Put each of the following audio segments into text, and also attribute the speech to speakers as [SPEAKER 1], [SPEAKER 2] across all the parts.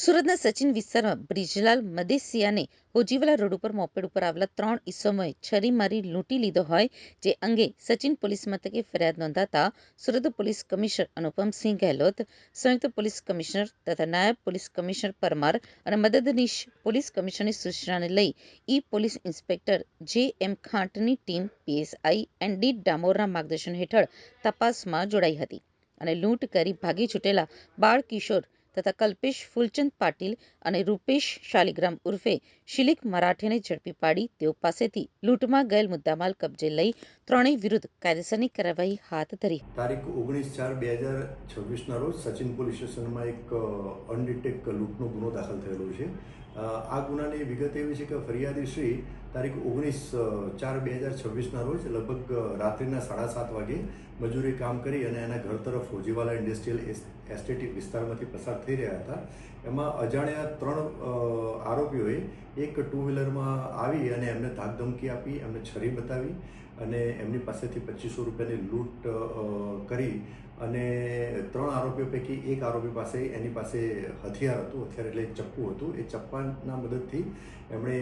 [SPEAKER 1] સુરતના સચિન વિસ્તારમાં બ્રિજરાલ મદેસિયાને હોજીવાલા રોડ ઉપર મોપેડ ઉપર આવેલા 3 ઈસમોએ છરી મારી લૂંટી લીધો હોય, જે અંગે સચિન પોલીસ મથકે ફરિયાદ નોંધાતા સુરત પોલીસ કમિશનર અનુપમસિંહ ગેહલોત, સંયુક્ત પોલીસ કમિશનર તથા નાયબ પોલીસ કમિશનર પરમાર અને મદદનીશ પોલીસ કમિશનરની સૂચનાને લઈ પોલીસ ઇન્સ્પેક્ટર જે.એમ. ખાંટની ટીમ પીએસઆઈ એન.ડી. ડામોરના માર્ગદર્શન હેઠળ તપાસમાં જોડાઈ હતી અને લૂંટ કરી ભાગી છૂટેલા બાળ કિશોર તથા કલ્પેશ ફૂલચંદ પાટીલ અને રૂપેશ શાલિગ્રામ ઉર્ફે શિલિક મરાઠેને ઝડપી પાડી તેઓ પાસેથી લૂંટમાં ગયેલ મુદ્દામાલ કબજે લઈ ત્રણેય વિરુદ્ધ કાયદેસરની કાર્યવાહી હાથ ધરી.
[SPEAKER 2] તારીખ 19/4/2026ના રોજ સચિન પોલીસ સ્ટેશનમાં એક અનડિટેક લૂંટનો ગુનો દાખલ થયેલો છે. આ ગુનાની વિગત એવી છે કે ફરિયાદી શ્રી તારીખ 19/4/2026ના રોજ લગભગ રાત્રિના 7:30 વાગે મજૂરી કામ કરી અને એના ઘર તરફ હોજીવાલા ઇન્ડસ્ટ્રીયલ એસ્ટેટ વિસ્તારમાંથી પસાર થઈ રહ્યા હતા. એમાં અજાણ્યા 3 આરોપીઓએ એક ટુ વ્હીલરમાં આવી અને એમને ધાકધમકી આપી, એમને છરી બતાવી અને એમની પાસેથી 2500 રૂપિયાની લૂંટ કરી અને 3 આરોપીઓ પૈકી એક આરોપી પાસે એની પાસે હથિયાર હતું, હથિયાર એટલે ચપ્પુ હતું. એ ચપ્પાના મદદથી એમણે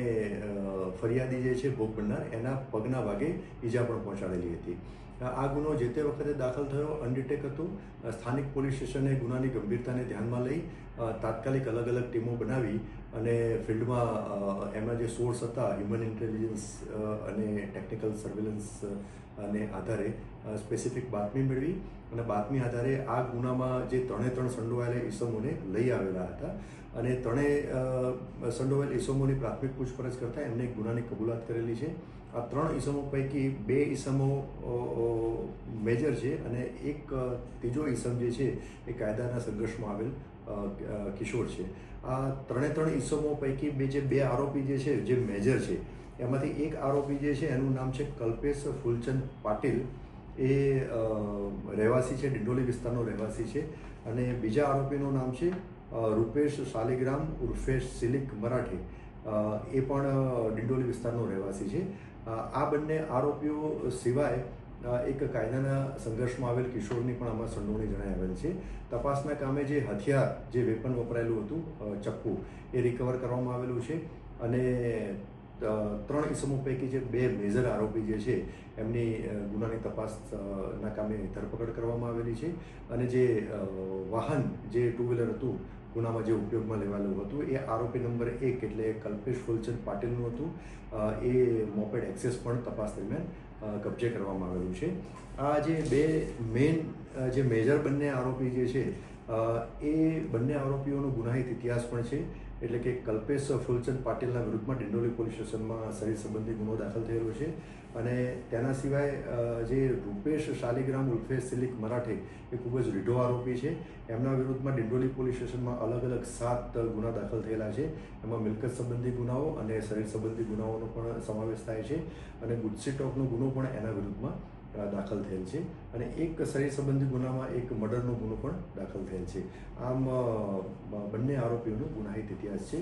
[SPEAKER 2] ફરિયાદી જે છે ભોગ બનનાર એના પગના ભાગે ઈજા પણ પહોંચાડેલી હતી. આ ગુનો જે તે વખતે દાખલ થયો અનડિટેક હતો. સ્થાનિક પોલીસ સ્ટેશને ગુનાની ગંભીરતાને ધ્યાનમાં લઈ તાત્કાલિક અલગ અલગ ટીમો બનાવી અને ફિલ્ડમાં એમના જે સોર્સ હતા હ્યુમન ઇન્ટેલિજન્સ અને ટેકનિકલ સર્વેલન્સ અને આધારે સ્પેસિફિક બાતમી મેળવી અને બાતમી આધારે આ ગુનામાં જે 3 સંડોવાયેલા ઈસમોને લઈ આવેલા હતા અને 3 સંડોવાયેલ ઈસમોની પ્રાથમિક પૂછપરછ કરતાં એમને ગુનાની કબૂલાત કરેલી છે. આ 3 ઈસમો પૈકી 2 ઈસમો મેજર છે અને એક ત્રીજો ઈસમ જે છે એ કાયદાના સંઘર્ષમાં આવેલ કિશોર છે. આ 3 ઈસમો પૈકી બે આરોપી જે છે જે મેજર છે એમાંથી એક આરોપી જે છે એનું નામ છે કલ્પેશ ફૂલચંદ પાટીલ. એ રહેવાસી છે, ડિંડોલી વિસ્તારનો રહેવાસી છે અને બીજા આરોપીનું નામ છે રૂપેશ શાલિગ્રામ ઉર્ફે શિલિક મરાઠે. એ પણ ડિંડોલી વિસ્તારનો રહેવાસી છે. આ બંને આરોપીઓ સિવાય એક કાયદાના સંઘર્ષમાં આવેલ કિશોરની પણ આમાં સંડોવણી જણાઈ આવેલ છે. તપાસના કામે જે હથિયાર, જે વેપન વપરાયેલું હતું ચપ્પુ, એ રિકવર કરવામાં આવેલું છે અને 3 ઈસમો પૈકી જે 2 મેજર આરોપી જે છે એમની ગુનાની તપાસના કામે ધરપકડ કરવામાં આવેલી છે અને જે વાહન, જે ટુ વ્હીલર હતું ગુનામાં જે ઉપયોગમાં લેવાયેલું હતું, એ આરોપી નંબર 1 એટલે કલ્પેશ ફૂલચંદ પાટીલનું હતું. એ મોપેડ એક્સેસ પણ તપાસ દરમિયાન કબજે કરવામાં આવેલું છે. આ જે 2 મેઇન જે મેજર બંને આરોપી જે છે એ બંને આરોપીઓનો ગુનાહિત ઇતિહાસ પણ છે. એટલે કે કલ્પેશ ફૂલચંદ પાટીલના વિરુદ્ધમાં ડિંડોલી પોલીસ સ્ટેશનમાં શરીર સંબંધી ગુનો દાખલ થયેલો છે અને તેના સિવાય જે રૂપેશ શાલિગ્રામ ઉર્ફે શિલિક મરાઠે એ ખૂબ જ રીઢો આરોપી છે. એમના વિરુદ્ધમાં ડિંડોલી પોલીસ સ્ટેશનમાં અલગ અલગ 7 ગુના દાખલ થયેલા છે. એમાં મિલકત સંબંધી ગુનાઓ અને શરીર સંબંધી ગુનાઓનો પણ સમાવેશ થાય છે અને ગુજસી ટોકનો ગુનો પણ એના વિરુદ્ધમાં દાખલ થયેલ છે અને એક શરીર સંબંધી ગુનામાં એક મર્ડરનો ગુનો પણ દાખલ થયેલ છે. આમ બંને આરોપીઓનો ગુનાહિત ઇતિહાસ છે.